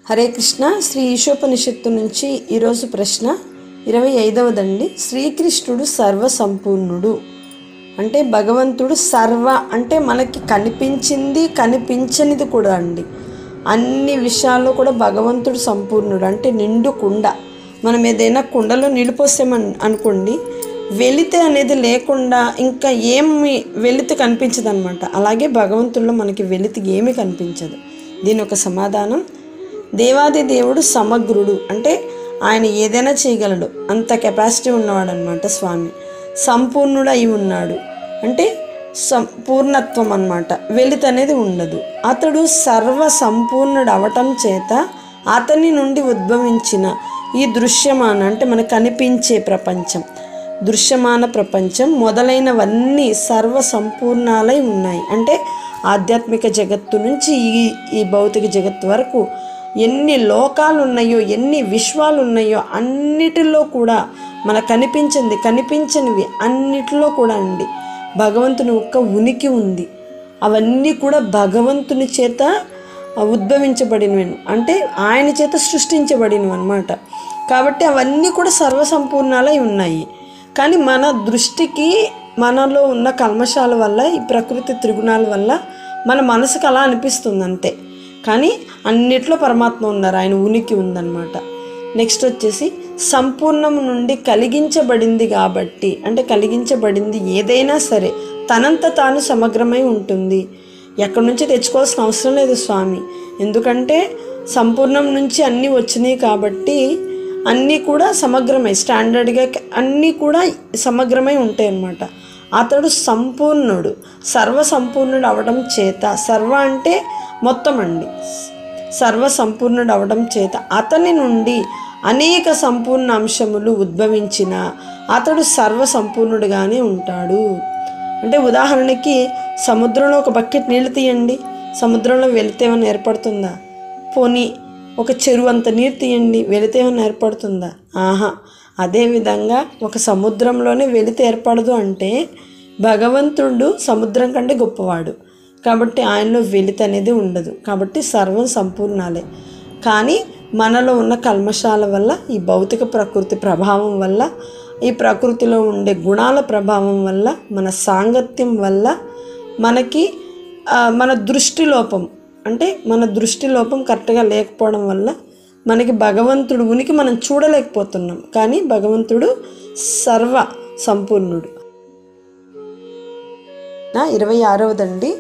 హరే కృష్ణ. శ్రీ ఈశోపనిషత్తు నుంచి ఈరోజు ప్రశ్న 25దండి. శ్రీకృష్ణుడు సర్వసంపూర్ణుడు అంటే భగవంతుడు సర్వ అంటే మనకి కనిపించింది కనిపించనిది కూడా అండి. అన్ని విషయాల్లో కూడా భగవంతుడు సంపూర్ణుడు అంటే నిండు కుండ. మనం ఏదైనా కుండలో నీళ్ళు పోసామని అనుకోండి, వెలితి అనేది లేకుండా ఇంకా ఏమి వెలితి కనిపించదు అనమాట. అలాగే భగవంతుల్లో మనకి వెలితి ఏమీ కనిపించదు. దీని ఒక సమాధానం, దేవాది దేవుడు సమగ్రుడు అంటే ఆయన ఏదైనా చేయగలడు, అంత కెపాసిటీ ఉన్నవాడు అనమాట స్వామి. సంపూర్ణుడు అయి ఉన్నాడు అంటే సంపూర్ణత్వం అన్నమాట, వెలితి అనేది ఉండదు. అతడు సర్వ సంపూర్ణుడు అవటం చేత అతని నుండి ఉద్భవించిన ఈ దృశ్యమాన అంటే మనకు కనిపించే ప్రపంచం, దృశ్యమాన ప్రపంచం మొదలైనవన్నీ సర్వ సంపూర్ణాలై ఉన్నాయి. అంటే ఆధ్యాత్మిక జగత్తు నుంచి ఈ భౌతిక జగత్తు వరకు ఎన్ని లోకాలు ఉన్నాయో, ఎన్ని విశ్వాలు ఉన్నాయో అన్నిటిలో కూడా మనకు కనిపించనివి అన్నిటిలో కూడా అండి భగవంతుని యొక్క ఉనికి ఉంది. అవన్నీ కూడా భగవంతుని చేత ఉద్భవించబడినవి అంటే ఆయన చేత సృష్టించబడినవి అన్నమాట. కాబట్టి అవన్నీ కూడా సర్వసంపూర్ణాలై ఉన్నాయి. కానీ మన దృష్టికి మనలో ఉన్న కల్మషాల వల్ల, ఈ ప్రకృతి త్రిగుణాల వల్ల మన మనసుకు అలా అనిపిస్తుంది అంతే. కానీ అన్నిట్లో పరమాత్మ ఉన్నారు, ఆయన ఉనికి ఉందన్నమాట. నెక్స్ట్ వచ్చేసి సంపూర్ణం నుండి కలిగించబడింది కాబట్టి అంటే కలిగించబడింది ఏదైనా సరే తనంత తాను సమగ్రమై ఉంటుంది. ఎక్కడి నుంచి తెచ్చుకోవాల్సిన అవసరం లేదు స్వామి, ఎందుకంటే సంపూర్ణం నుంచి అన్నీ వచ్చినాయి కాబట్టి అన్నీ కూడా సమగ్రమై స్టాండర్డ్గా అన్నీ కూడా సమగ్రమై ఉంటాయి అన్నమాట. అతడు సంపూర్ణుడు, సర్వసంపూర్ణుడు అవడం చేత, సర్వ అంటే మొత్తం అండి, సర్వసంపూర్ణుడు అవడం చేత అతని నుండి అనేక సంపూర్ణ అంశములు ఉద్భవించిన అతడు సర్వసంపూర్ణుడుగానే ఉంటాడు. అంటే ఉదాహరణకి సముద్రంలో ఒక బకెట్ నీళ్ళు తీయండి, సముద్రంలో వెళితే ఏమైనా ఏర్పడుతుందా? పోనీ ఒక చెరువు అంత నీరు తీయండి, వెళితే ఏమైనా ఏర్పడుతుందా? ఆహా. అదేవిధంగా ఒక సముద్రంలోనే వెళితే ఏర్పడదు అంటే భగవంతుడు సముద్రం కంటే గొప్పవాడు కాబట్టి ఆయనలో వెలితి అనేది ఉండదు. కాబట్టి సర్వం సంపూర్ణాలే. కానీ మనలో ఉన్న కల్మషాల వల్ల, ఈ భౌతిక ప్రకృతి ప్రభావం వల్ల, ఈ ప్రకృతిలో ఉండే గుణాల ప్రభావం వల్ల, మన సాంగత్యం వల్ల మనకి మన దృష్టి లోపం అంటే మన దృష్టి లోపం కరెక్ట్గా లేకపోవడం వల్ల మనకి భగవంతుడు ఉనికి మనం చూడలేకపోతున్నాం. కానీ భగవంతుడు సర్వ సంపూర్ణుడు. 26దండి.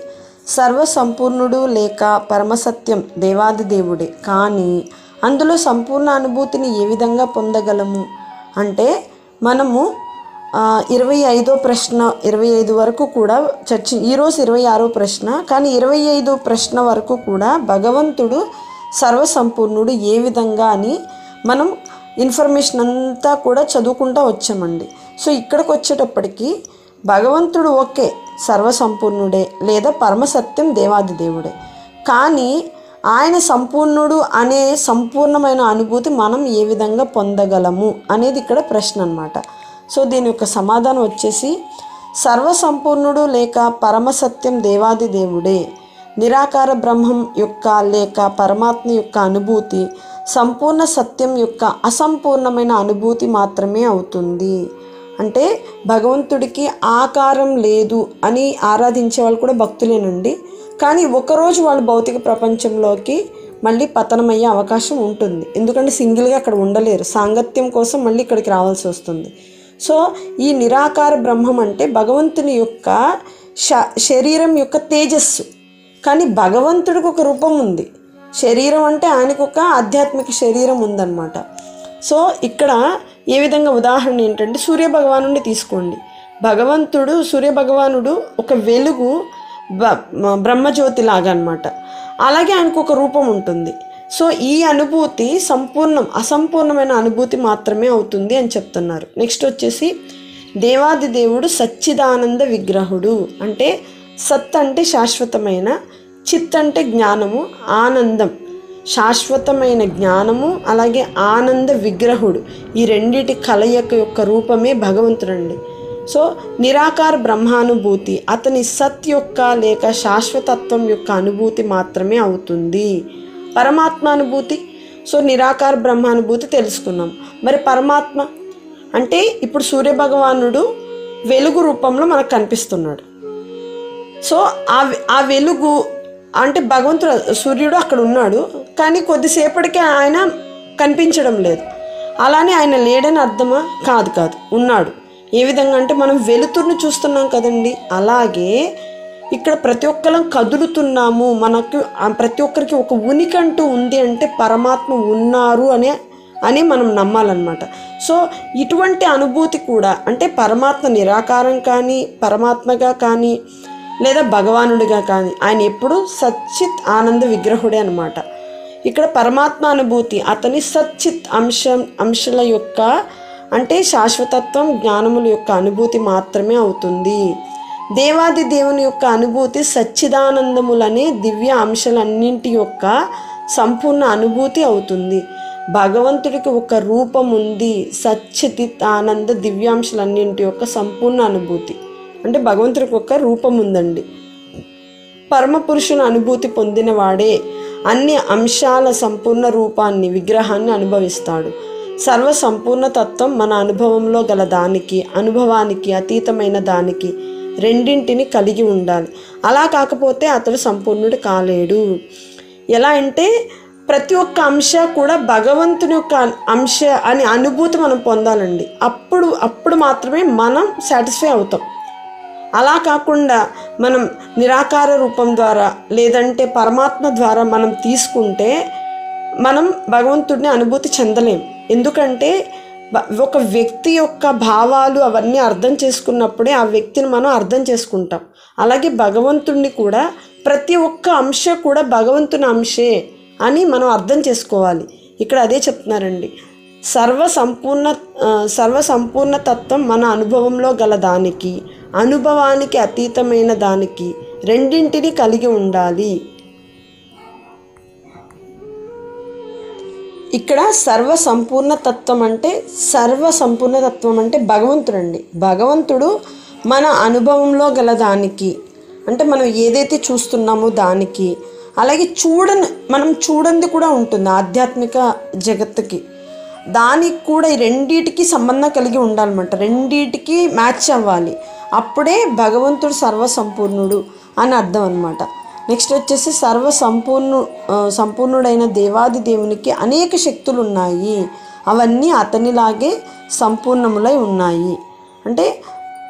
సర్వసంపూర్ణుడు లేక పరమసత్యం దేవాది దేవుడే, కానీ అందులో సంపూర్ణ అనుభూతిని ఏ విధంగా పొందగలము అంటే మనము 25వ ప్రశ్న 25 వరకు కూడా ఈరోజు 26వ ప్రశ్న, కానీ 25వ ప్రశ్న వరకు కూడా భగవంతుడు సర్వసంపూర్ణుడు ఏ విధంగా అని మనం ఇన్ఫర్మేషన్ అంతా కూడా చదువుకుంటూ వచ్చామండి. సో ఇక్కడికి వచ్చేటప్పటికి భగవంతుడు ఓకే సర్వసంపూర్ణుడే లేదా పరమసత్యం దేవాది దేవుడే, కానీ ఆయన సంపూర్ణుడు అనే సంపూర్ణమైన అనుభూతి మనం ఏ విధంగా పొందగలము అనేది ఇక్కడ ప్రశ్న అన్నమాట. సో దీని యొక్క సమాధానం వచ్చేసి సర్వసంపూర్ణుడు లేక పరమసత్యం దేవాది దేవుడే, నిరాకార బ్రహ్మం యొక్క లేక పరమాత్మ యొక్క అనుభూతి సంపూర్ణ సత్యం యొక్క అసంపూర్ణమైన అనుభూతి మాత్రమే అవుతుంది. అంటే భగవంతుడికి ఆకారం లేదు అని ఆరాధించే వాళ్ళు కూడా భక్తులేనండి. కానీ ఒకరోజు వాళ్ళు భౌతిక ప్రపంచంలోకి మళ్ళీ పతనమయ్యే అవకాశం ఉంటుంది, ఎందుకంటే సింగిల్గా అక్కడ ఉండలేరు, సాంగత్యం కోసం మళ్ళీ ఇక్కడికి రావాల్సి వస్తుంది. సో ఈ నిరాకార బ్రహ్మం అంటే భగవంతుని యొక్క శరీరం యొక్క తేజస్సు. కానీ భగవంతుడికి ఒక రూపం ఉంది, శరీరం అంటే ఆయనకు ఒక ఆధ్యాత్మిక శరీరం ఉందన్నమాట. సో ఇక్కడ ఏ విధంగా ఉదాహరణ ఏంటంటే సూర్యభగవానుడిని తీసుకోండి. భగవంతుడు సూర్యభగవానుడు ఒక వెలుగు బ్రహ్మజ్యోతి లాగా అనమాట. అలాగే ఆయనకు ఒక రూపం ఉంటుంది. సో ఈ అనుభూతి అసంపూర్ణమైన అనుభూతి మాత్రమే అవుతుంది అని చెప్తున్నారు. నెక్స్ట్ వచ్చేసి దేవాది దేవుడు సచ్చిదానంద విగ్రహుడు అంటే సత్ అంటే శాశ్వతమైన, చిత్ అంటే జ్ఞానము, ఆనందం శాశ్వతమైన జ్ఞానము, అలాగే ఆనంద విగ్రహుడు, ఈ రెండిటి కలయిక యొక్క రూపమే భగవంతుడండి. సో నిరాకార బ్రహ్మానుభూతి అతని సత్ యొక్క లేక శాశ్వతత్వం యొక్క అనుభూతి మాత్రమే అవుతుంది. పరమాత్మ అనుభూతి సో నిరాకార బ్రహ్మానుభూతి తెలుసుకున్నాం. మరి పరమాత్మ అంటే ఇప్పుడు సూర్యభగవానుడు వెలుగు రూపంలో మనకు కనిపిస్తున్నాడు. సో ఆ వెలుగు అంటే భగవంతుడు, సూర్యుడు అక్కడ ఉన్నాడు, కానీ కొద్దిసేపటికే ఆయన కనిపించడం లేదు. అలానే ఆయన లేడని అర్థమా? కాదు, ఉన్నాడు. ఏ విధంగా అంటే మనం వెలుతురుని చూస్తున్నాం కదండి, అలాగే ఇక్కడ ప్రతి ఒక్కరం కదులుతున్నాము. మనకు ప్రతి ఒక్కరికి ఒక ఉనికి అంటూ ఉంది అంటే పరమాత్మ ఉన్నారు అని మనం నమ్మాలన్నమాట. సో ఇటువంటి అనుభూతి కూడా అంటే పరమాత్మ నిరాకారం కానీ, పరమాత్మగా కానీ, లేదా భగవానుడిగా కానీ ఆయన ఎప్పుడు సచ్చిత్ ఆనంద విగ్రహుడే అనమాట. ఇక్కడ పరమాత్మ అనుభూతి అతని సచ్చిత్ అంశాల యొక్క అంటే శాశ్వతత్వం, జ్ఞానముల యొక్క అనుభూతి మాత్రమే అవుతుంది. దేవాది దేవుని యొక్క అనుభూతి సచ్చిదానందములనే దివ్య అంశాలన్నింటి యొక్క సంపూర్ణ అనుభూతి అవుతుంది. భగవంతుడికి ఒక రూపం ఉంది, సచ్చిత్ ఆనంద దివ్యాంశాలన్నింటి యొక్క సంపూర్ణ అనుభూతి అంటే భగవంతుడికి ఒక రూపం ఉందండి. పరమపురుషుని అనుభూతి పొందినవాడే అన్ని అంశాల సంపూర్ణ రూపాన్ని, విగ్రహాన్ని అనుభవిస్తాడు. సర్వ సంపూర్ణ తత్వం మన అనుభవంలో గల దానికి, అనుభవానికి అతీతమైన దానికి రెండింటిని కలిగి ఉండాలి. అలా కాకపోతే అతడు సంపూర్ణుడు కాలేడు. ఎలా అంటే ప్రతి ఒక్క అంశ కూడా భగవంతుని యొక్క అంశ అని అనుభూతి మనం పొందాలండి. అప్పుడు మాత్రమే మనం సాటిస్ఫై అవుతాం. అలా కాకుండా మనం నిరాకార రూపం ద్వారా లేదంటే పరమాత్మ ద్వారా మనం తీసుకుంటే మనం భగవంతుడిని అనుభూతి చెందలేం. ఎందుకంటే ఒక వ్యక్తి యొక్క భావాలు అవన్నీ అర్థం చేసుకున్నప్పుడే ఆ వ్యక్తిని మనం అర్థం చేసుకుంటాం. అలాగే భగవంతుడిని కూడా ప్రతి ఒక్క అంశ కూడా భగవంతుని అంశే అని మనం అర్థం చేసుకోవాలి. ఇక్కడ అదే చెప్తున్నారండి. సర్వ సంపూర్ణ తత్వం మన అనుభవంలో గల దానికి, అనుభవానికి అతీతమైన దానికి రెండింటిని కలిగి ఉండాలి. ఇక్కడ సర్వ సంపూర్ణ తత్వం అంటే భగవంతుడు అండి. భగవంతుడు మన అనుభవంలో గల దానికి అంటే మనం ఏదైతే చూస్తున్నామో దానికి, అలాగే మనం చూడంది కూడా ఉంటుంది ఆధ్యాత్మిక జగత్తుకి, దానికి కూడా ఈ రెండిటికి సంబంధం కలిగి ఉండాలన్నమాట. రెండిటికి మ్యాచ్ అవ్వాలి. అప్పుడే భగవంతుడు సర్వసంపూర్ణుడు అని అర్థం అన్నమాట. నెక్స్ట్ వచ్చేసి సంపూర్ణుడైన దేవాది దేవునికి అనేక శక్తులు ఉన్నాయి, అవన్నీ అతనిలాగే సంపూర్ణములై ఉన్నాయి. అంటే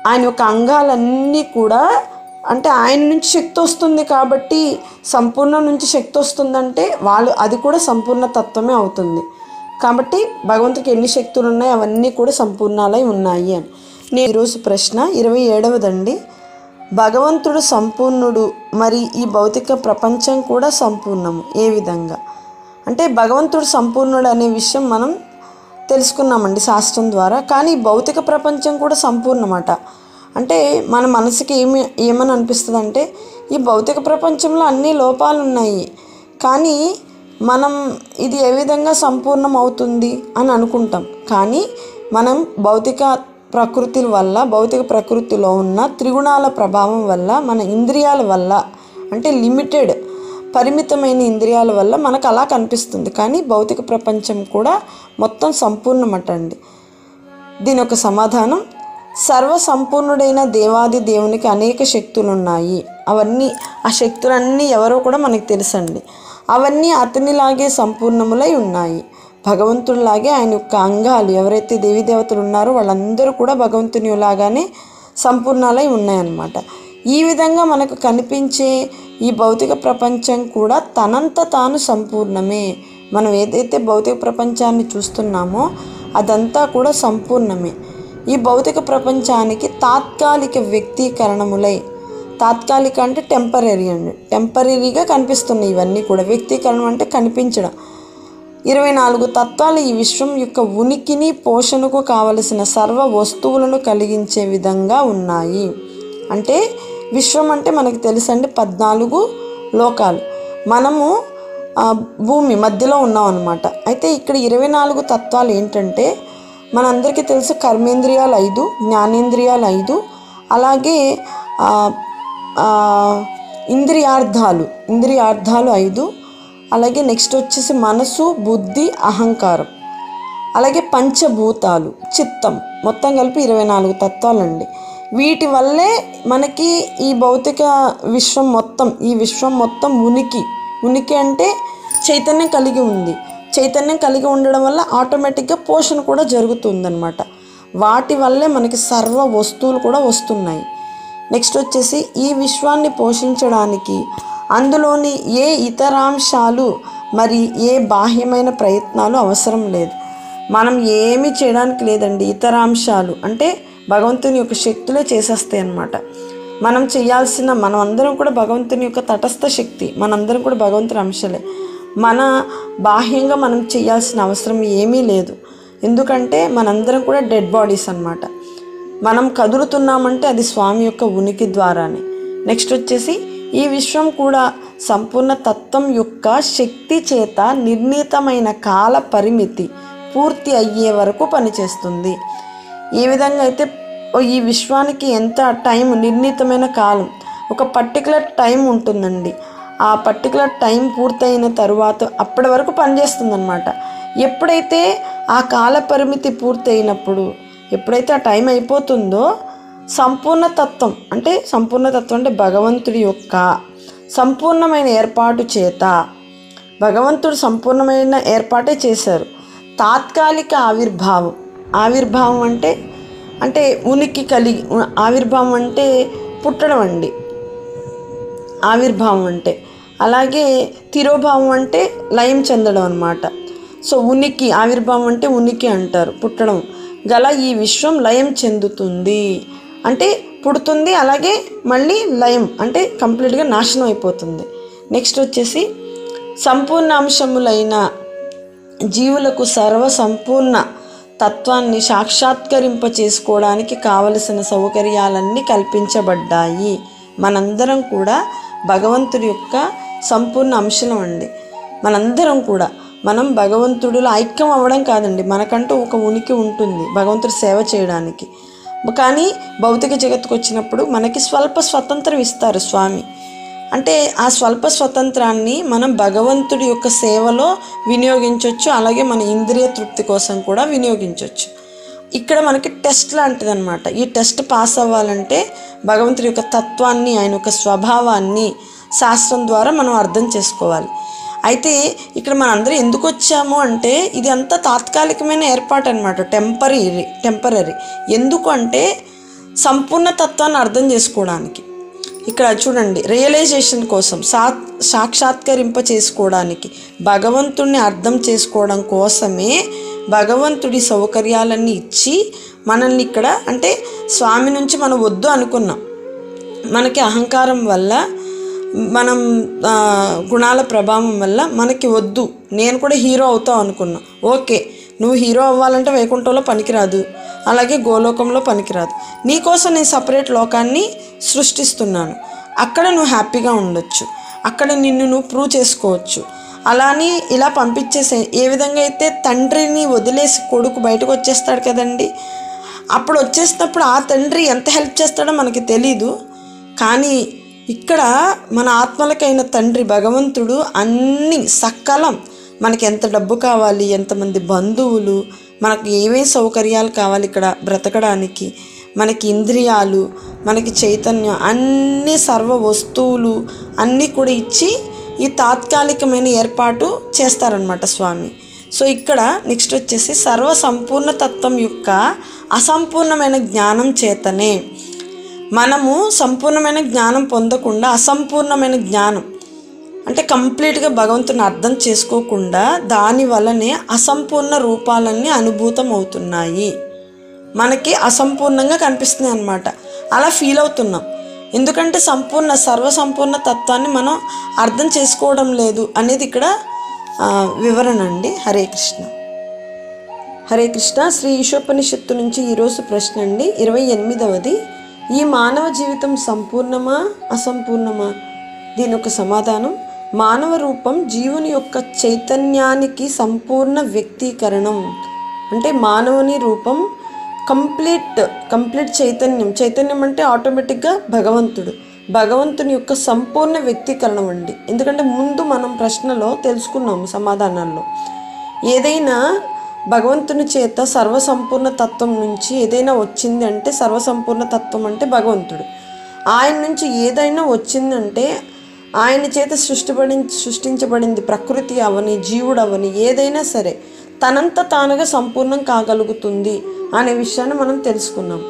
ఆయన యొక్క అంగాలన్నీ కూడా అంటే ఆయన నుంచి శక్తి వస్తుంది కాబట్టి సంపూర్ణం నుంచి శక్తి వస్తుందంటే అది కూడా సంపూర్ణ తత్వమే అవుతుంది. కాబట్టి భగవంతుడికి ఎన్ని శక్తులు ఉన్నాయి అవన్నీ కూడా సంపూర్ణాలై ఉన్నాయి అని. ఈరోజు ప్రశ్న 27దండి. భగవంతుడు సంపూర్ణుడు, మరి ఈ భౌతిక ప్రపంచం కూడా సంపూర్ణము ఏ విధంగా? అంటే భగవంతుడు సంపూర్ణుడు అనే విషయం మనం తెలుసుకున్నామండి శాస్త్రం ద్వారా. కానీ భౌతిక ప్రపంచం కూడా సంపూర్ణమట. అంటే మన మనసుకి ఏమని అనిపిస్తుంది అంటే ఈ భౌతిక ప్రపంచంలో అన్ని లోపాలు ఉన్నాయి, కానీ మనం ఇది ఏ విధంగా సంపూర్ణం అవుతుంది అని అనుకుంటాం. కానీ మనం భౌతిక ప్రకృతిలో ఉన్న త్రిగుణాల ప్రభావం వల్ల, మన ఇంద్రియాల వల్ల అంటే పరిమితమైన ఇంద్రియాల వల్ల మనకు అలా కనిపిస్తుంది. కానీ భౌతిక ప్రపంచం కూడా మొత్తం సంపూర్ణమట అండి. దీని యొక్క సమాధానం, సర్వసంపూర్ణుడైన దేవాది దేవునికి అనేక శక్తులు ఉన్నాయి. ఆ శక్తులన్నీ ఎవరో కూడా మనకు తెలుసండి. అవన్నీ అతనిలాగే సంపూర్ణములై ఉన్నాయి. భగవంతుడిలాగే ఆయన యొక్క అంగాలు ఎవరైతే దేవతలు ఉన్నారో వాళ్ళందరూ కూడా భగవంతుని లాగానే సంపూర్ణాలై ఉన్నాయన్నమాట. ఈ విధంగా మనకు కనిపించే ఈ భౌతిక ప్రపంచం కూడా తనంత తాను సంపూర్ణమే. మనం ఏదైతే భౌతిక ప్రపంచాన్ని చూస్తున్నామో అదంతా కూడా సంపూర్ణమే. ఈ భౌతిక ప్రపంచానికి తాత్కాలిక వ్యక్తీకరణములై, తాత్కాలిక అంటే టెంపరీగా కనిపిస్తున్నాయి ఇవన్నీ కూడా. వ్యక్తీకరణం అంటే కనిపించడం. 24 తత్వాలు ఈ విశ్వం యొక్క ఉనికిని, పోషణకు కావలసిన సర్వ వస్తువులను కలిగించే విధంగా ఉన్నాయి. అంటే విశ్వం అంటే మనకు తెలుసండి 14 లోకాలు. మనము భూమి మధ్యలో ఉన్నాం అన్నమాట. అయితే ఇక్కడ 24 తత్వాలు ఏంటంటే మనందరికీ తెలుసు కర్మేంద్రియాలు 5, జ్ఞానేంద్రియాలు 5, అలాగే ఇంద్రియార్థాలు 5, అలాగే నెక్స్ట్ వచ్చేసి మనసు, బుద్ధి, అహంకారం, అలాగే పంచభూతాలు, చిత్తం, మొత్తం కలిపి 24 తత్వాలండి. వీటి వల్లే మనకి ఈ భౌతిక విశ్వం మొత్తం, ఈ విశ్వం మొత్తం ఉనికి అంటే చైతన్యం కలిగి ఉంది. చైతన్యం కలిగి ఉండడం వల్ల ఆటోమేటిక్గా పోషణ కూడా జరుగుతుందన్నమాట. వాటి వల్లే మనకి సర్వ వస్తువులు కూడా వస్తున్నాయి. నెక్స్ట్ వచ్చేసి ఈ విశ్వాన్ని పోషించడానికి అందులోని ఏ ఇతరాంశాలు మరి ఏ బాహ్యమైన ప్రయత్నాలు అవసరం లేదు. మనం ఏమీ చేయడానికి లేదండి. ఇతరాంశాలు అంటే భగవంతుని యొక్క శక్తులే చేసేస్తాయి అన్నమాట. మనం అందరం కూడా భగవంతుని యొక్క తటస్థ శక్తి, మనందరం కూడా భగవంతుని అంశలే. మన బాహ్యంగా మనం చేయాల్సిన అవసరం ఏమీ లేదు. ఎందుకంటే మనందరం కూడా డెడ్ బాడీస్ అన్నమాట. మనం కదులుతున్నామంటే అది స్వామి యొక్క ఉనికి ద్వారానే. నెక్స్ట్ వచ్చేసి ఈ విశ్వం కూడా సంపూర్ణ తత్వం యొక్క శక్తి చేత నిర్ణీతమైన కాల పరిమితి పూర్తి అయ్యే వరకు పనిచేస్తుంది. ఏ విధంగా అయితే ఈ విశ్వానికి ఎంత టైం, నిర్ణీతమైన కాలం, ఒక పర్టికులర్ టైం ఉంటుందండి. ఆ పర్టికులర్ టైం పూర్తయిన తరువాత అప్పటి వరకు పనిచేస్తుంది అన్నమాట. ఎప్పుడైతే ఆ కాల పరిమితి పూర్తయినప్పుడు, ఎప్పుడైతే ఆ టైం అయిపోతుందో సంపూర్ణ తత్వం అంటే భగవంతుడి యొక్క సంపూర్ణమైన ఏర్పాటు చేత, భగవంతుడు సంపూర్ణమైన ఏర్పాటే చేశారు. తాత్కాలిక ఆవిర్భావం అంటే ఉనికి కలిగి, ఆవిర్భావం అంటే పుట్టడం అండి, ఆవిర్భావం అంటే. అలాగే తిరోభావం అంటే లయం చెందడం అన్నమాట. సో ఆవిర్భావం అంటే ఉనికి అంటారు, పుట్టడం గల ఈ విశ్వం లయం చెందుతుంది అంటే పుడుతుంది, అలాగే మళ్ళీ లయం అంటే కంప్లీట్గా నాశనం అయిపోతుంది. నెక్స్ట్ వచ్చేసి సంపూర్ణ అంశములైన జీవులకు సర్వ సంపూర్ణ తత్వాన్ని సాక్షాత్కరింప చేసుకోవడానికి కావలసిన సౌకర్యాలన్నీ కల్పించబడ్డాయి. మనందరం కూడా భగవంతుడి యొక్క సంపూర్ణ అంశం అండి. మనం భగవంతుడిలో ఐక్యం అవ్వడం కాదండి, మనకంటూ ఒక ఉనికి ఉంటుంది భగవంతుడి సేవ చేయడానికి. కానీ భౌతిక జగత్తుకు వచ్చినప్పుడు మనకి స్వల్ప స్వతంత్రం ఇస్తారు స్వామి. అంటే ఆ స్వల్ప స్వతంత్రాన్ని మనం భగవంతుడి యొక్క సేవలో వినియోగించవచ్చు, అలాగే మన ఇంద్రియ తృప్తి కోసం కూడా వినియోగించవచ్చు. ఇక్కడ మనకి టెస్ట్ లాంటిది అనమాట. ఈ టెస్ట్ పాస్ అవ్వాలంటే భగవంతుడి యొక్క తత్వాన్ని, ఆయన యొక్క స్వభావాన్ని శాస్త్రం ద్వారా మనం అర్థం చేసుకోవాలి. అయితే ఇక్కడ మనందరం ఎందుకు వచ్చాము అంటే ఇది అంతా తాత్కాలికమైన ఏర్పాటు అనమాట, టెంపరీ. ఎందుకు అంటే సంపూర్ణ తత్వాన్ని అర్థం చేసుకోవడానికి. ఇక్కడ చూడండి, రియలైజేషన్ కోసం, సాక్షాత్కరింప చేసుకోవడానికి, భగవంతుడిని అర్థం చేసుకోవడం కోసమే భగవంతుడి సౌకర్యాలన్నీ ఇచ్చి మనల్ని ఇక్కడ, అంటే స్వామి నుంచి మనం వద్దు అనుకున్నాం, మనకి అహంకారం వల్ల, మనం గుణాల ప్రభావం వల్ల మనకి వద్దు, నేను కూడా హీరో అవుతావు అనుకున్నా. ఓకే, నువ్వు హీరో అవ్వాలంటే వైకుంఠంలో పనికిరాదు, అలాగే గోలోకంలో పనికిరాదు. నీకోసం నేను సపరేట్ లోకాన్ని సృష్టిస్తున్నాను, అక్కడ నువ్వు హ్యాపీగా ఉండొచ్చు, అక్కడ నిన్ను నువ్వు ప్రూవ్ చేసుకోవచ్చు. అలాని ఇలా పంపించేసే, ఏ విధంగా అయితే తండ్రిని వదిలేసి కొడుకు బయటకు వచ్చేస్తాడు కదండి, అప్పుడు వచ్చేసినప్పుడు ఆ తండ్రి ఎంత హెల్ప్ చేస్తాడో మనకి తెలీదు. కానీ ఇక్కడ మన ఆత్మలకైన తండ్రి భగవంతుడు అన్ని సకలం, మనకి ఎంత డబ్బు కావాలి, ఎంతమంది బంధువులు, మనకు ఏమేమి సౌకర్యాలు కావాలి ఇక్కడ బ్రతకడానికి, మనకి ఇంద్రియాలు, మనకి చైతన్యం, అన్ని సర్వ వస్తువులు అన్నీ కూడా ఇచ్చి ఈ తాత్కాలికమైన ఏర్పాటు చేస్తారనమాట స్వామి. సో ఇక్కడ నెక్స్ట్ వచ్చేసి సర్వ సంపూర్ణ తత్వం యొక్క అసంపూర్ణమైన జ్ఞానం చేతనే, మనము సంపూర్ణమైన జ్ఞానం పొందకుండా అసంపూర్ణమైన జ్ఞానం అంటే కంప్లీట్గా భగవంతుని అర్థం చేసుకోకుండా దాని వల్లనే అసంపూర్ణ రూపాలన్నీ అనుభూతం అవుతున్నాయి, మనకి అసంపూర్ణంగా కనిపిస్తున్నాయి అన్నమాట. అలా ఫీల్ అవుతున్నాం ఎందుకంటే సర్వసంపూర్ణ తత్వాన్ని మనం అర్థం చేసుకోవడం లేదు అనేది ఇక్కడ వివరణ అండి. హరే కృష్ణ. హరే కృష్ణ. శ్రీ ఈశోపనిషత్తు నుంచి ఈరోజు ప్రశ్న అండి, 28వది. ఈ మానవ జీవితం సంపూర్ణమా అసంపూర్ణమా? దీని యొక్క సమాధానం, మానవ రూపం జీవుని యొక్క చైతన్యానికి సంపూర్ణ వ్యక్తీకరణం. అంటే మానవుని రూపం కంప్లీట్ చైతన్యం అంటే ఆటోమేటిక్గా భగవంతుని యొక్క సంపూర్ణ వ్యక్తీకరణం అండి. ఎందుకంటే ముందు మనం ప్రశ్నలో తెలుసుకున్నాము సమాధానాల్లో, ఏదైనా భగవంతుని చేత సర్వసంపూర్ణ తత్వం నుంచి ఏదైనా వచ్చింది అంటే సర్వసంపూర్ణ తత్వం అంటే భగవంతుడు. ఆయన నుంచి ఏదైనా వచ్చిందంటే ఆయన చేత సృష్టించబడింది ప్రకృతి అవని, జీవుడు అవని, ఏదైనా సరే తనంత తానుగా సంపూర్ణం కాగలుగుతుంది అనే విషయాన్ని మనం తెలుసుకున్నాం.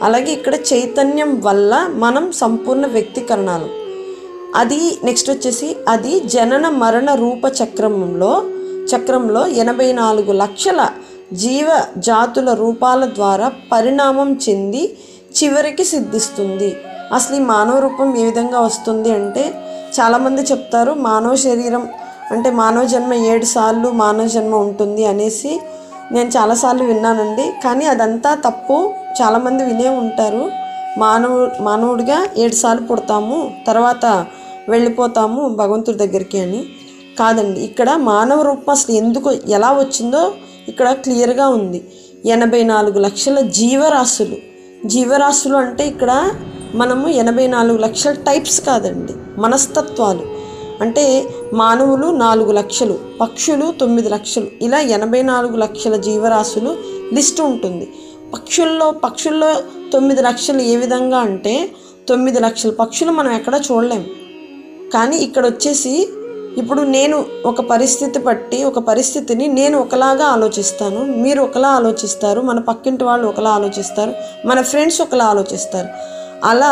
అలాగే ఇక్కడ చైతన్యం వల్ల మనం సంపూర్ణ వ్యక్తీకరణాలు. అది నెక్స్ట్ వచ్చేసి అది జనన మరణ రూప చక్రంలో 84 లక్షల జీవ జాతుల రూపాల ద్వారా పరిణామం చెంది చివరికి సిద్ధిస్తుంది. అసలు ఈ మానవ రూపం ఏ విధంగా వస్తుంది అంటే, చాలామంది చెప్తారు మానవ శరీరం అంటే మానవ జన్మ 7 సార్లు మానవ జన్మ ఉంటుంది అనేసి నేను చాలాసార్లు విన్నానండి. కానీ అదంతా తప్పు. చాలామంది వినే ఉంటారు మానవుడిగా 7 సార్లు పుడతాము, తర్వాత వెళ్ళిపోతాము భగవంతుడి దగ్గరికి అని. కాదండి, ఇక్కడ మానవ రూపం అసలు ఎందుకు ఎలా వచ్చిందో ఇక్కడ క్లియర్గా ఉంది. 84 లక్షల జీవరాశులు అంటే ఇక్కడ మనము 84 లక్షల టైప్స్ కాదండి, మనస్తత్వాలు. అంటే మానవులు 4 లక్షలు, పక్షులు 9 లక్షలు, ఇలా 84 లక్షల జీవరాశులు లిస్ట్ ఉంటుంది. పక్షుల్లో 9 లక్షలు ఏ విధంగా అంటే 9 లక్షల పక్షులు మనం ఎక్కడ చూడలేము. కానీ ఇక్కడ వచ్చేసి ఇప్పుడు నేను ఒక పరిస్థితిని నేను ఒకలాగా ఆలోచిస్తాను, మీరు ఒకలా ఆలోచిస్తారు, మన పక్కింటి వాళ్ళు ఒకలా ఆలోచిస్తారు, మన ఫ్రెండ్స్ ఒకలా ఆలోచిస్తారు. అలా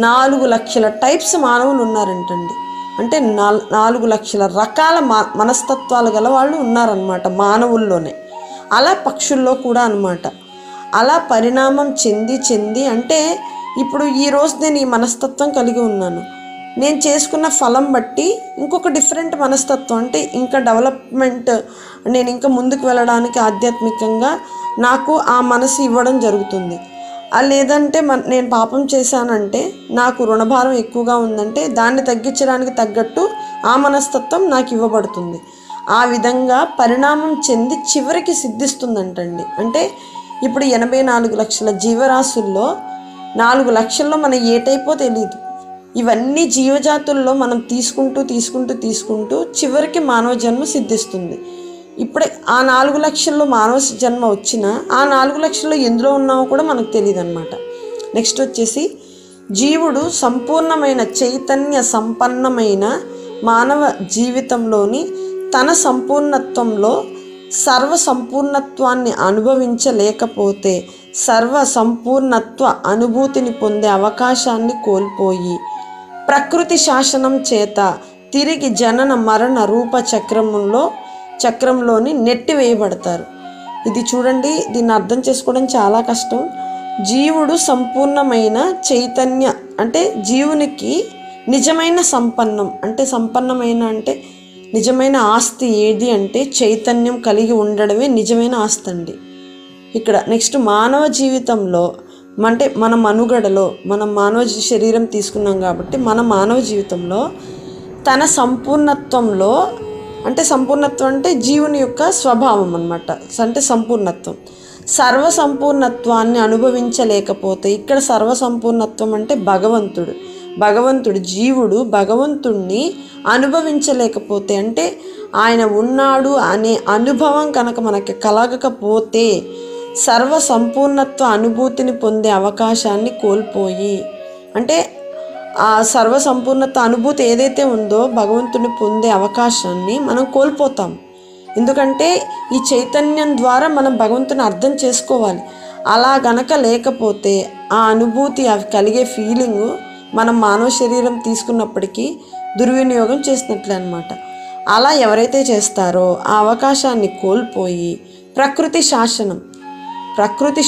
4 లక్షల టైప్స్ మానవులు ఉన్నారంటండి. అంటే 4 లక్షల రకాల మనస్తత్వాలు గల వాళ్ళు ఉన్నారనమాట మానవుల్లోనే. అలా పక్షుల్లో కూడా అనమాట. అలా పరిణామం చెంది అంటే ఇప్పుడు ఈరోజు నేను ఈ మనస్తత్వం కలిగి ఉన్నాను, నేను చేసుకున్న ఫలం బట్టి ఇంకొక డిఫరెంట్ మనస్తత్వం అంటే ఇంకా డెవలప్మెంట్, నేను ఇంకా ముందుకు వెళ్ళడానికి ఆధ్యాత్మికంగా నాకు ఆ మనసు ఇవ్వడం జరుగుతుంది. లేదంటే నేను పాపం చేశానంటే నాకు రుణభారం ఎక్కువగా ఉందంటే దాన్ని తగ్గించడానికి తగ్గట్టు ఆ మనస్తత్వం నాకు ఇవ్వబడుతుంది. ఆ విధంగా పరిణామం చెంది చివరికి సిద్ధిస్తుందంటండి. అంటే ఇప్పుడు 84 లక్షల జీవరాశుల్లో 4 లక్షల్లో మన ఏ టైపో తెలియదు. ఇవన్నీ జీవజాతుల్లో మనం తీసుకుంటూ చివరికి మానవ జన్మ సిద్ధిస్తుంది. ఇప్పుడే ఆ 4 లక్షల్లో మానవ జన్మ వచ్చినా ఆ 4 లక్షల్లో ఎందులో ఉన్నామో కూడా మనకు తెలియదు అనమాట. నెక్స్ట్ వచ్చేసి జీవుడు సంపూర్ణమైన చైతన్య సంపన్నమైన మానవ జీవితంలోని తన సంపూర్ణత్వంలో సర్వ సంపూర్ణత్వాన్ని అనుభవించలేకపోతే సర్వ సంపూర్ణత్వ అనుభూతిని పొందే అవకాశాన్ని కోల్పోయి ప్రకృతి శాసనం చేత తిరిగి జనన మరణ రూప చక్రంలోని నెట్టివేయబడతారు. ఇది చూడండి, దీన్ని అర్థం చేసుకోవడం చాలా కష్టం. జీవుడు సంపూర్ణమైన చైతన్య అంటే జీవునికి నిజమైన సంపన్నమైన అంటే నిజమైన ఆస్తి ఏది అంటే చైతన్యం కలిగి ఉండడమే నిజమైన ఆస్తి అండి. ఇక్కడ నెక్స్ట్ మానవ జీవితంలో అంటే మన మనుగడలో మనం మానవ శరీరం తీసుకున్నాం కాబట్టి మన మానవ జీవితంలో తన సంపూర్ణత్వంలో అంటే సంపూర్ణత్వం అంటే జీవుని యొక్క స్వభావం అన్నమాట. అంటే సంపూర్ణత్వం, సర్వ సంపూర్ణత్వాన్ని అనుభవించలేకపోతే ఇక్కడ సర్వ సంపూర్ణత్వం అంటే భగవంతుడు జీవుడు భగవంతుణ్ణి అనుభవించలేకపోతే అంటే ఆయన ఉన్నాడు అనే అనుభవం కనుక మనకి కలగకపోతే సర్వ సంపూర్ణత్వ అనుభూతిని పొందే అవకాశాన్ని కోల్పోయి అంటే ఆ సర్వ సంపూర్ణత్వ అనుభూతి ఏదైతే ఉందో భగవంతుని పొందే అవకాశాన్ని మనం కోల్పోతాం. ఎందుకంటే ఈ చైతన్యం ద్వారా మనం భగవంతుని అర్థం చేసుకోవాలి. అలా గనక లేకపోతే ఆ అనుభూతి అవి కలిగే ఫీలింగు మనం మానవ శరీరం తీసుకున్నప్పటికీ దుర్వినియోగం చేసినట్లే అనమాట. అలా ఎవరైతే చేస్తారో ఆ అవకాశాన్ని కోల్పోయి ప్రకృతి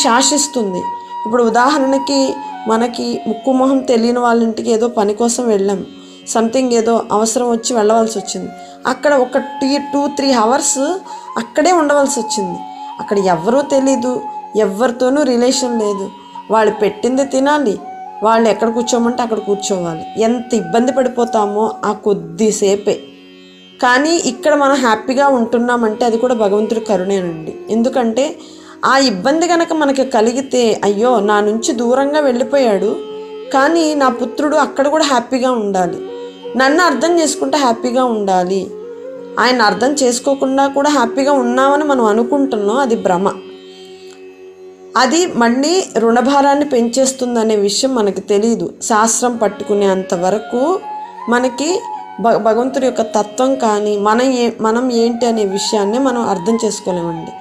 శాసిస్తుంది. ఇప్పుడు ఉదాహరణకి మనకి ముక్కు మొహం తెలియని వాళ్ళ ఇంటికి ఏదో పని కోసం వెళ్ళాం, సంథింగ్ ఏదో అవసరం వచ్చి వెళ్ళవలసి వచ్చింది. అక్కడ ఒక 2-3 అవర్స్ అక్కడే ఉండవలసి వచ్చింది. అక్కడ ఎవరో తెలీదు, ఎవరితోనూ రిలేషన్ లేదు, వాళ్ళు పెట్టింది తినాలి, వాళ్ళు ఎక్కడ కూర్చోమంటే అక్కడ కూర్చోవాలి. ఎంత ఇబ్బంది పడిపోతామో ఆ కొద్దిసేపే. కానీ ఇక్కడ మనం హ్యాపీగా ఉంటున్నామంటే అది కూడా భగవంతుడి కరుణేనండి. ఎందుకంటే ఆ ఇబ్బంది కనుక మనకి కలిగితే అయ్యో నా నుంచి దూరంగా వెళ్ళిపోయాడు, కానీ నా పుత్రుడు అక్కడ కూడా హ్యాపీగా ఉండాలి, నన్ను అర్థం చేసుకుంటే హ్యాపీగా ఉండాలి. ఆయన అర్థం చేసుకోకుండా కూడా హ్యాపీగా ఉన్నామని మనం అనుకుంటున్నాం, అది భ్రమ. అది మళ్ళీ రుణభారాన్ని పెంచేస్తుందనే విషయం మనకు తెలియదు. శాస్త్రం పట్టుకునే అంతవరకు మనకి భగవంతుడి యొక్క తత్వం కానీ మనం ఏంటి అనే విషయాన్ని మనం అర్థం చేసుకోలేమండి.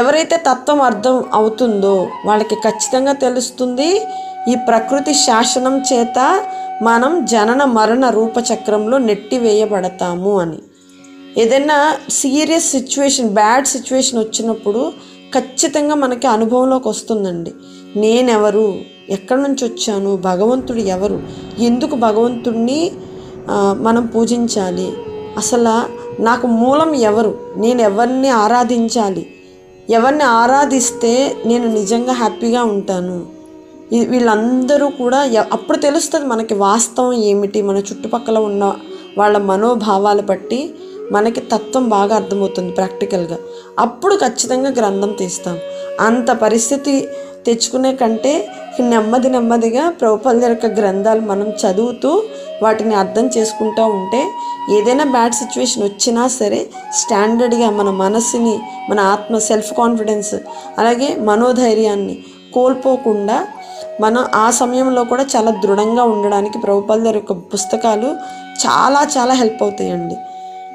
ఎవరైతే తత్వం అర్థం అవుతుందో వాళ్ళకి ఖచ్చితంగా తెలుస్తుంది, ఈ ప్రకృతి శాసనం చేత మనం జనన మరణ రూపచక్రంలో నెట్టివేయబడతాము అని. ఏదైనా సీరియస్ సిచ్యువేషన్, బ్యాడ్ సిచ్యువేషన్ వచ్చినప్పుడు ఖచ్చితంగా మనకి అనుభవంలోకి వస్తుందండి. నేనెవరు, ఎక్కడి నుంచి వచ్చాను, భగవంతుడు ఎవరు, ఎందుకు భగవంతుడిని మనం పూజించాలి, అసలు నాకు మూలం ఎవరు, నేను ఎవరిని ఆరాధించాలి, ఎవరిని ఆరాధిస్తే నేను నిజంగా హ్యాపీగా ఉంటాను, వీళ్ళందరూ కూడా అప్పుడు తెలుస్తుంది మనకి వాస్తవం ఏమిటి. మన చుట్టుపక్కల ఉన్న వాళ్ళ మనోభావాలు బట్టి మనకి తత్వం బాగా అర్థమవుతుంది ప్రాక్టికల్గా. అప్పుడు ఖచ్చితంగా గ్రంథం తీస్తాం. అంత పరిస్థితి తెచ్చుకునే కంటే నెమ్మదిగా ప్రభుపాదుల యొక్క గ్రంథాలు మనం చదువుతూ వాటిని అర్థం చేసుకుంటూ ఉంటే ఏదైనా బ్యాడ్ సిచ్యువేషన్ వచ్చినా సరే స్టాండర్డ్గా మన మనసుని, మన ఆత్మ, సెల్ఫ్ కాన్ఫిడెన్స్, అలాగే మనోధైర్యాన్ని కోల్పోకుండా మనం ఆ సమయంలో కూడా చాలా దృఢంగా ఉండడానికి ప్రభుపాదుల యొక్క పుస్తకాలు చాలా హెల్ప్ అవుతాయండి.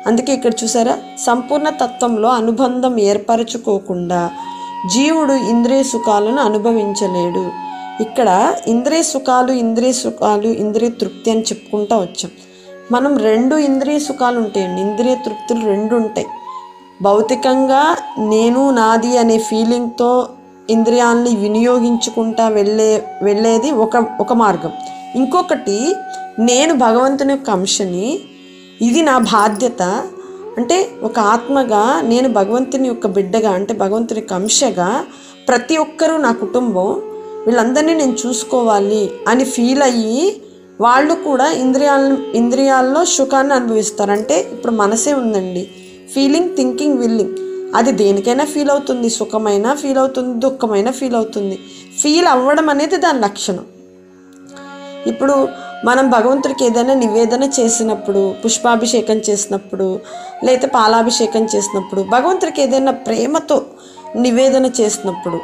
అందుకే ఇక్కడ చూసారా, సంపూర్ణ తత్వంలో అనుబంధం ఏర్పరచుకోకుండా జీవుడు ఇంద్రియ సుఖాలను అనుభవించలేడు. ఇక్కడ ఇంద్రియ సుఖాలు, ఇంద్రియ తృప్తి అని చెప్పుకుంటూ వచ్చాం. మనం 2 ఇంద్రియ సుఖాలు ఉంటాయండి, ఇంద్రియ తృప్తులు 2 ఉంటాయి. భౌతికంగా నేను నాది అనే ఫీలింగ్తో ఇంద్రియాలని వినియోగించుకుంటా వెళ్ళేది ఒక మార్గం. ఇంకొకటి, నేను భగవంతుని యొక్క అంశని, ఇది నా బాధ్యత, అంటే ఒక ఆత్మగా నేను భగవంతుని యొక్క బిడ్డగా, అంటే భగవంతుని యొక్క అంశగా ప్రతి ఒక్కరూ నా కుటుంబం, వీళ్ళందరినీ నేను చూసుకోవాలి అని ఫీల్ అయ్యి వాళ్ళు కూడా ఇంద్రియాల్లో సుఖాన్ని అనుభవిస్తారు. అంటే ఇప్పుడు మనసే ఉందండి, ఫీలింగ్, థింకింగ్, విల్లింగ్, అది దేనికైనా ఫీల్ అవుతుంది, సుఖమైనా ఫీల్ అవుతుంది, దుఃఖమైనా ఫీల్ అవుతుంది. ఫీల్ అవ్వడం అనేది దాని లక్షణం. ఇప్పుడు మనం భగవంతుడికి ఏదైనా నివేదన చేసినప్పుడు, పుష్పాభిషేకం చేసినప్పుడు, లేకపోతే పాలాభిషేకం చేసినప్పుడు, భగవంతుడికి ఏదైనా ప్రేమతో నివేదన చేసినప్పుడు,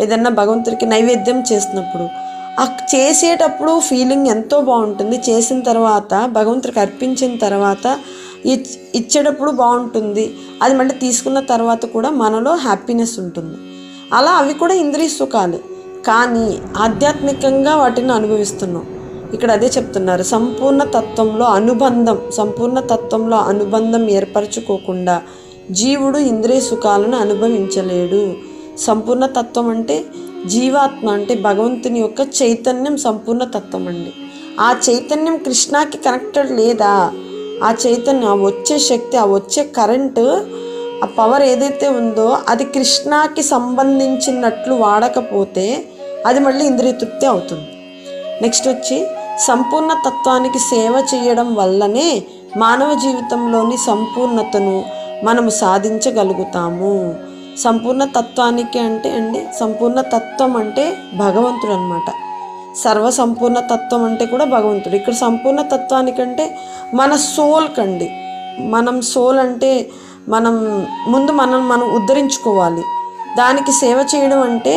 ఏదైనా భగవంతుడికి నైవేద్యం చేసినప్పుడు, చేసేటప్పుడు ఫీలింగ్ ఎంతో బాగుంటుంది. చేసిన తర్వాత భగవంతుడికి అర్పించిన తర్వాత ఇచ్చేటప్పుడు బాగుంటుంది. అది మళ్ళీ తీసుకున్న తర్వాత కూడా మనలో హ్యాపీనెస్ ఉంటుంది. అలా అవి కూడా ఇంద్రియ సుఖాలు, కానీ ఆధ్యాత్మికంగా వాటిని అనుభవిస్తున్నాం. ఇక్కడ అదే చెప్తున్నారు, సంపూర్ణ తత్వంలో అనుబంధం ఏర్పరచుకోకుండా జీవుడు ఇంద్రియ సుఖాలను అనుభవించలేడు. సంపూర్ణ తత్వం అంటే జీవాత్మ, అంటే భగవంతుని యొక్క చైతన్యం సంపూర్ణ తత్వం అండి. ఆ చైతన్యం కృష్ణకి కనెక్టెడ్ లేదా, ఆ చైతన్యం, ఆ వచ్చే శక్తి, ఆ వచ్చే కరెంటు, ఆ పవర్ ఏదైతే ఉందో అది కృష్ణకి సంబంధించినట్లు వాడకపోతే అది మళ్ళీ ఇంద్రియ తృప్తి అవుతుంది. నెక్స్ట్ వచ్చి, సంపూర్ణ తత్వానికి సేవ చేయడం వల్లనే మానవ జీవితంలోని సంపూర్ణతను మనము సాధించగలుగుతాము. సంపూర్ణ తత్వానికి సంపూర్ణ తత్వం అంటే భగవంతుడు అన్నమాట. సర్వసంపూర్ణ తత్వం అంటే కూడా భగవంతుడు. ఇక్కడ సంపూర్ణ తత్వానికంటే మన సోల్ అంటే మనం ఉద్ధరించుకోవాలి. దానికి సేవ చేయడం అంటే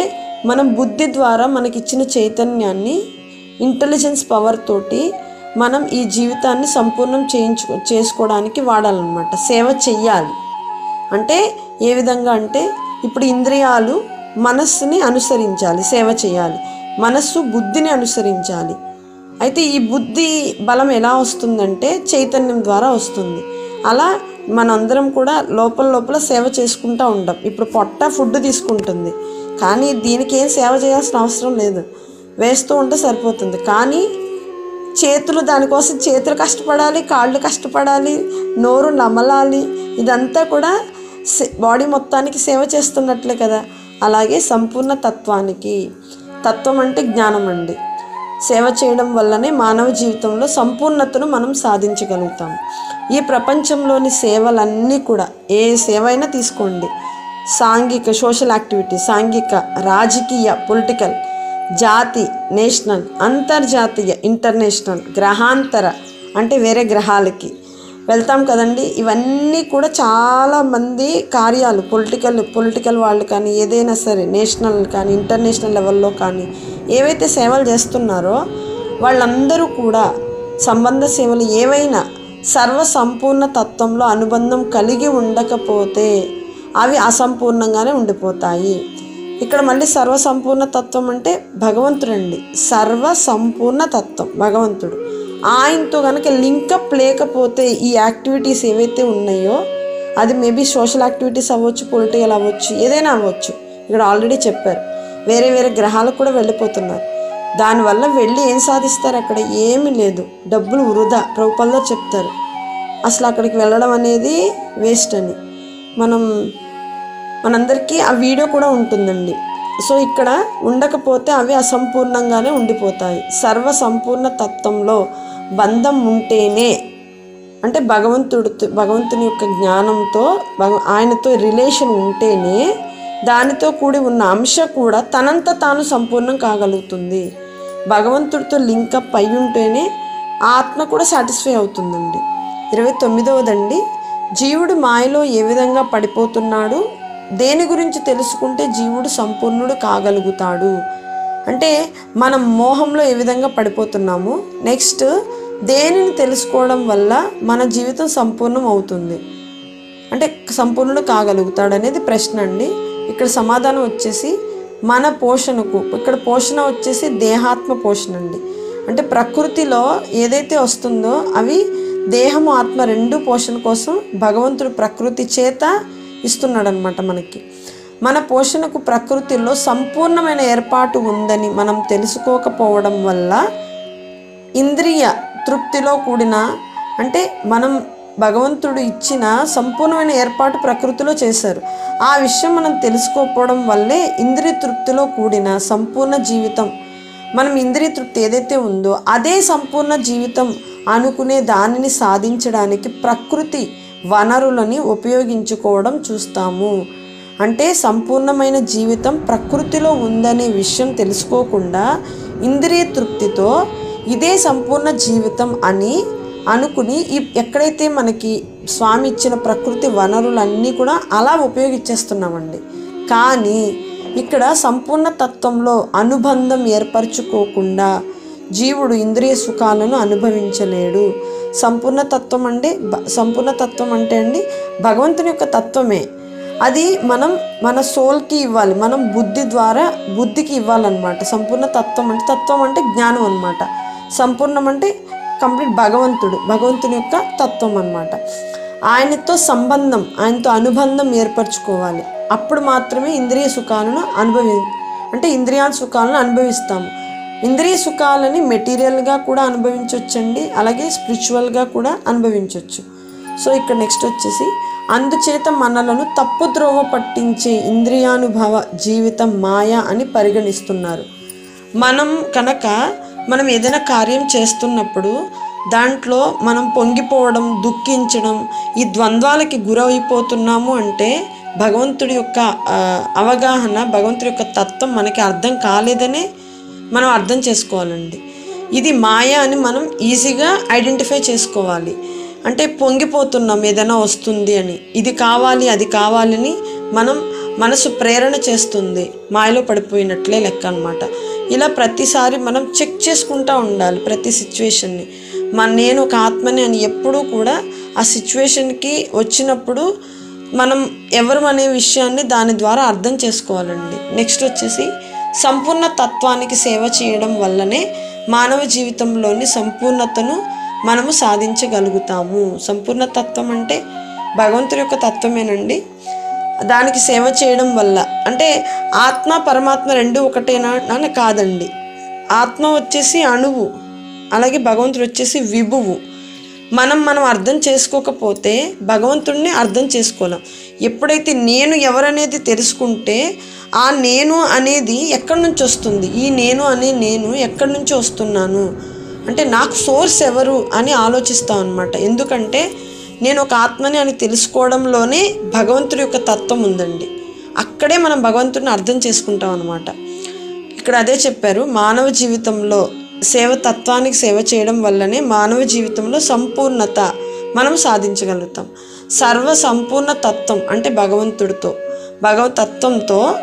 మనం బుద్ధి ద్వారా మనకిచ్చిన చైతన్యాన్ని, ఇంటెలిజెన్స్ పవర్ తోటి మనం ఈ జీవితాన్ని సంపూర్ణం చేసుకోవడానికి వాడాలన్నమాట. సేవ చెయ్యాలి అంటే ఏ విధంగా అంటే, ఇప్పుడు ఇంద్రియాలు మనస్సుని అనుసరించాలి, సేవ చేయాలి. మనస్సు బుద్ధిని అనుసరించాలి. అయితే ఈ బుద్ధి బలం ఎలా వస్తుందంటే చైతన్యం ద్వారా వస్తుంది. అలా మనందరం కూడా లోపల సేవ చేసుకుంటూ ఉంటాం. ఇప్పుడు పొట్ట ఫుడ్ తీసుకుంటుంది, కానీ దీనికి ఏం సేవ చేయాల్సిన అవసరం లేదు, వేస్తూ ఉంటే సరిపోతుంది. కానీ దానికోసం చేతులు కష్టపడాలి, కాళ్ళు కష్టపడాలి, నోరు నమలాలి. ఇదంతా కూడా బాడీ మొత్తానికి సేవ చేస్తున్నట్లే కదా. అలాగే సంపూర్ణ తత్వం అంటే జ్ఞానం అండి. సేవ చేయడం వల్లనే మానవ జీవితంలో సంపూర్ణతను మనం సాధించగలుగుతాం. ఈ ప్రపంచంలోని సేవలన్నీ కూడా, ఏ సేవ అయినా తీసుకోండి, సాంఘిక సోషల్ యాక్టివిటీ, సాంఘిక, రాజకీయ, పొలిటికల్, జాతి నేషనల్, అంతర్జాతీయ ఇంటర్నేషనల్, గ్రహాంతర అంటే వేరే గ్రహాలకి వెళ్తాం కదండి. ఇవన్నీ కూడా చాలామంది కార్యాలు పొలిటికల్ వాళ్ళు కానీ ఏదైనా సరే నేషనల్ కానీ ఇంటర్నేషనల్ లెవెల్లో కానీ ఏవైతే సేవలు చేస్తున్నారో వాళ్ళందరూ కూడా సంబంధ సేవలు ఏవైనా సర్వ సంపూర్ణ తత్వంలో అనుబంధం కలిగి ఉండకపోతే అవి అసంపూర్ణంగానే ఉండిపోతాయి. ఇక్కడ మళ్ళీ సర్వ సంపూర్ణ తత్వం అంటే భగవంతుడండి. సర్వ సంపూర్ణ తత్వం భగవంతుడు. ఆయనతో కనుక లింకప్ లేకపోతే ఈ యాక్టివిటీస్ ఏవైతే ఉన్నాయో అది మేబీ సోషల్ యాక్టివిటీస్ అవ్వచ్చు, పొలిటికల్ అవ్వచ్చు, ఏదైనా అవ్వచ్చు. ఇక్కడ ఆల్రెడీ చెప్పారు వేరే వేరే గ్రహాలకు కూడా వెళ్ళిపోతున్నారు. దానివల్ల వెళ్ళి ఏం సాధిస్తారు? అక్కడ ఏమీ లేదు, డబ్బులు వృధా. ప్రభుపాదులు చెప్తారు అసలు అక్కడికి వెళ్ళడం అనేది వేస్ట్ అని. మనందరికీ ఆ వీడియో కూడా ఉంటుందండి. సో ఇక్కడ ఉండకపోతే అవి అసంపూర్ణంగానే ఉండిపోతాయి. సర్వ సంపూర్ణ తత్వంలో బంధం ఉంటేనే అంటే భగవంతుని యొక్క జ్ఞానంతో ఆయనతో రిలేషన్ ఉంటేనే దానితో కూడి ఉన్న అంశ కూడా తనంత తాను సంపూర్ణం కాగలుగుతుంది. భగవంతుడితో లింకప్ అయి ఉంటేనే ఆత్మ కూడా సాటిస్ఫై అవుతుందండి. 29వదండి, జీవుడు మాయలో ఏ విధంగా పడిపోతున్నాడు, దేని గురించి తెలుసుకుంటే జీవుడు సంపూర్ణుడు కాగలుగుతాడు అంటే మనం మోహంలో ఏ విధంగా పడిపోతున్నాము, నెక్స్ట్ దేనిని తెలుసుకోవడం వల్ల మన జీవితం సంపూర్ణం అవుతుంది అంటే సంపూర్ణుడు కాగలుగుతాడు అనేది ప్రశ్న అండి. ఇక్కడ సమాధానం వచ్చేసి మన పోషణకు, ఇక్కడ పోషణ వచ్చేసి దేహాత్మ పోషణ అండి. అంటే ప్రకృతిలో ఏదైతే వస్తుందో అవి దేహము ఆత్మ రెండు పోషణ కోసం భగవంతుడు ప్రకృతి చేత ఇస్తున్నాడు అనమాట. మన పోషణకు ప్రకృతిలో సంపూర్ణమైన ఏర్పాటు ఉందని మనం తెలుసుకోకపోవడం వల్ల ఇంద్రియ తృప్తిలో కూడిన అంటే మనం భగవంతుడు ఇచ్చిన సంపూర్ణమైన ఏర్పాటు ప్రకృతిలో చేశారు. ఆ విషయం మనం తెలుసుకోకపోవడం వల్లే ఇంద్రియ తృప్తిలో కూడిన సంపూర్ణ జీవితం, మనం ఇంద్రియ తృప్తి ఏదైతే ఉందో అదే సంపూర్ణ జీవితం అనుకునే దానిని సాధించడానికి ప్రకృతి వనరులని ఉపయోగించుకోవడం చూస్తాము. అంటే సంపూర్ణమైన జీవితం ప్రకృతిలో ఉందనే విషయం తెలుసుకోకుండా ఇంద్రియ తృప్తితో ఇదే సంపూర్ణ జీవితం అని అనుకుని ఎక్కడైతే మనకి స్వామి ఇచ్చిన ప్రకృతి వనరులన్నీ కూడా అలా ఉపయోగించేస్తున్నామండి. కానీ ఇక్కడ సంపూర్ణ తత్వంలో అనుబంధం ఏర్పరచుకోకుండా జీవుడు ఇంద్రియ సుఖాలను అనుభవించలేడు. సంపూర్ణ తత్వం అంటే అండి భగవంతుని యొక్క తత్వమే. అది మనం మన సోల్కి ఇవ్వాలి, మనం బుద్ధికి ఇవ్వాలన్నమాట. సంపూర్ణ తత్వం అంటే జ్ఞానం అన్నమాట. సంపూర్ణం అంటే కంప్లీట్ భగవంతుని యొక్క తత్వం అన్నమాట. ఆయనతో అనుబంధం ఏర్పరచుకోవాలి. అప్పుడు మాత్రమే ఇంద్రియ సుఖాలను ఇంద్రియాల సుఖాలను అనుభవిస్తాము. ఇంద్రియ సుఖాలని మెటీరియల్గా కూడా అనుభవించవచ్చండి, అలాగే స్పిరిచువల్గా కూడా అనుభవించవచ్చు. సో ఇక్కడ నెక్స్ట్ వచ్చేసి అందుచేత మనలను తప్పుద్రోవ పట్టించే ఇంద్రియానుభవ జీవితం మాయ అని పరిగణిస్తున్నారు. మనం ఏదైనా కార్యం చేస్తున్నప్పుడు దాంట్లో మనం పొంగిపోవడం, దుఃఖించడం, ఈ ద్వంద్వాలకి గురైపోతున్నాము అంటే భగవంతుడి యొక్క అవగాహన, భగవంతుడి యొక్క తత్వం మనకి అర్థం కాలేదనే మనం అర్థం చేసుకోవాలండి. ఇది మాయ అని మనం ఈజీగా ఐడెంటిఫై చేసుకోవాలి. అంటే పొంగిపోతున్నాం ఏదైనా వస్తుంది అని, ఇది కావాలి అది కావాలని మనసు ప్రేరణ చేస్తుంది, మాయలో పడిపోయినట్లే లెక్క అన్నమాట. ఇలా ప్రతిసారి మనం చెక్ చేసుకుంటూ ఉండాలి ప్రతి సిచ్యువేషన్ని. నేను ఒక ఆత్మని అని ఎప్పుడూ కూడా ఆ సిచ్యువేషన్కి వచ్చినప్పుడు మనం ఎవరు అనే విషయాన్ని దాని ద్వారా అర్థం చేసుకోవాలండి. నెక్స్ట్ వచ్చేసి సంపూర్ణ తత్వానికి సేవ చేయడం వల్లనే మానవ జీవితంలోని సంపూర్ణతను మనము సాధించగలుగుతాము. సంపూర్ణ తత్వం అంటే భగవంతుడి యొక్క తత్వమేనండి. దానికి సేవ చేయడం వల్ల అంటే ఆత్మ పరమాత్మ రెండు ఒకటేనా అని కాదండి. ఆత్మ వచ్చేసి అణువు, అలాగే భగవంతుడు వచ్చేసి విభువు. మనం అర్థం చేసుకోకపోతే భగవంతుడిని అర్థం చేసుకోలేం. ఎప్పుడైతే నేను ఎవరనేది తెలుసుకుంటే ఆ నేను అనేది ఎక్కడి నుంచి వస్తుంది, ఈ నేను ఎక్కడి నుంచి వస్తున్నాను అంటే నాకు సోర్స్ ఎవరు అని ఆలోచిస్తాం అన్నమాట. ఎందుకంటే నేను ఒక ఆత్మని అని తెలుసుకోవడంలోనే భగవంతుడి యొక్క తత్వం ఉందండి. అక్కడే మనం భగవంతుడిని అర్థం చేసుకుంటాం అన్నమాట. ఇక్కడ అదే చెప్పారు, మానవ జీవితంలో తత్వానికి సేవ చేయడం వల్లనే మానవ జీవితంలో సంపూర్ణత మనం సాధించగలుగుతాం. సర్వ సంపూర్ణ తత్వం అంటే భగవంతుడితో,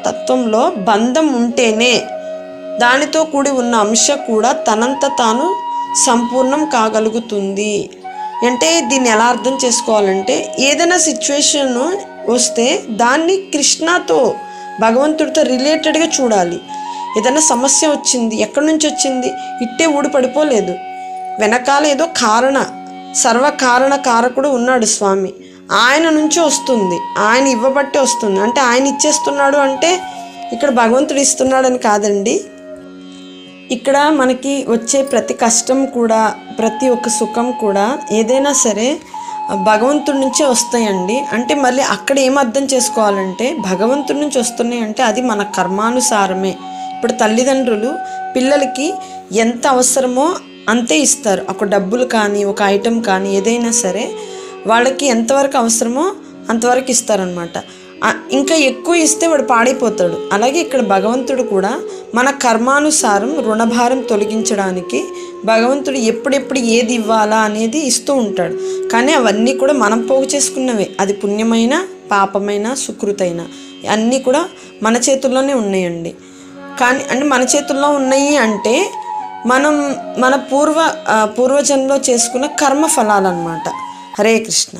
తత్వంలో బంధం ఉంటేనే దానితో కూడి ఉన్న అంశ కూడా తనంత తాను సంపూర్ణం కాగలుగుతుంది. అంటే దీన్ని ఎలా అర్థం చేసుకోవాలంటే, ఏదైనా సిచ్యువేషన్ వస్తే దాన్ని కృష్ణతో, భగవంతుడితో రిలేటెడ్గా చూడాలి. ఏదైనా సమస్య వచ్చింది, ఎక్కడి నుంచి వచ్చింది, ఇట్టే ఊడిపడిపోలేదు, వెనకాల ఏదో సర్వకారణ కారకుడు ఉన్నాడు స్వామి, ఆయన నుంచి వస్తుంది, ఆయన ఇవ్వబట్టే వస్తుంది. అంటే ఆయన ఇచ్చేస్తున్నాడు అంటే ఇక్కడ భగవంతుడు ఇస్తున్నాడని కాదండి. ఇక్కడ మనకి వచ్చే ప్రతి కష్టం కూడా, ప్రతి ఒక్క సుఖం కూడా ఏదైనా సరే భగవంతుడి నుంచే వస్తాయండి. అంటే మళ్ళీ అక్కడ ఏం అర్థం చేసుకోవాలంటే, భగవంతుడి నుంచి వస్తున్నాయి అంటే అది మన కర్మానుసారమే. ఇప్పుడు తల్లిదండ్రులు పిల్లలకి ఎంత అవసరమో అంతే ఇస్తారు. ఒక డబ్బులు కానీ, ఒక ఐటెం కానీ, ఏదైనా సరే వాళ్ళకి ఎంతవరకు అవసరమో అంతవరకు ఇస్తారనమాట. ఇంకా ఎక్కువ ఇస్తే వాడు పాడైపోతాడు. అలాగే ఇక్కడ భగవంతుడు కూడా మన కర్మానుసారం రుణభారం తొలగించడానికి భగవంతుడు ఎప్పుడెప్పుడు ఏది ఇవ్వాలా అనేది ఇస్తూ ఉంటాడు. కానీ అవన్నీ కూడా మనం పోగు చేసుకున్నవే. అది పుణ్యమైన, పాపమైన, సుకృతైన అన్నీ కూడా మన చేతుల్లోనే ఉన్నాయండి. కానీ అంటే మన చేతుల్లో ఉన్నాయి అంటే మనం మన పూర్వజన్మలో చేసుకున్న కర్మ ఫలాలన్నమాట. హరే కృష్ణ.